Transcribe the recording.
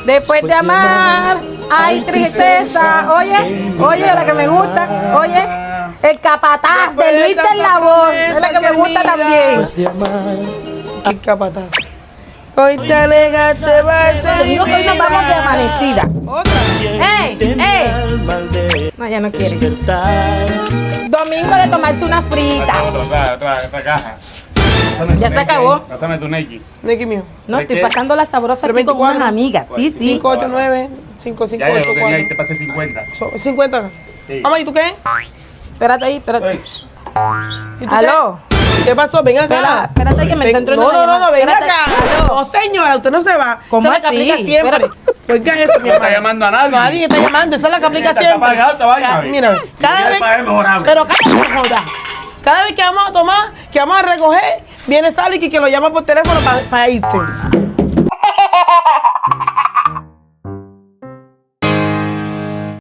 Después de amar, hay tristeza. Oye, la que me gusta. Oye, el capataz de Luis del Labor. Es la que me gusta también. ¿Qué capataz? Hoy te alegaste, Digo que hoy nos vamos de amanecida. Otra. ¡Ey! No, ya no quiere. Domingo de tomarse una frita. Otra caja. Ya se acabó. Pásame tu Nike. Niki mío. No, ¿De estoy qué? pasando la sabrosa aquí con unas amigas. Sí, sí. 589 Ya, 558 yo tenía ahí, te 4. pasé 50. 50. Sí. Mamá, ¿y tú qué? Espérate ahí, espérate. ¿Y tú ¿Aló? ¿Qué pasó? Ven acá. Espérate que me está entrando No, una no, no, llamada. ven Espérate. acá. Aló. No, señora, usted no se va. ¿Cómo Esa es la que así? aplica siempre. Espérate. Oiga eso, mi No está hermano. llamando a nadie. Nadie está llamando. Esa es la que aplica Está siempre. apagado esta vaina. Mira, cada ya vez. pagué, mejor habla. Pero cállate, joda. Cada vez que vamos a tomar, que vamos a recoger, viene Sally que lo llama por teléfono para irse.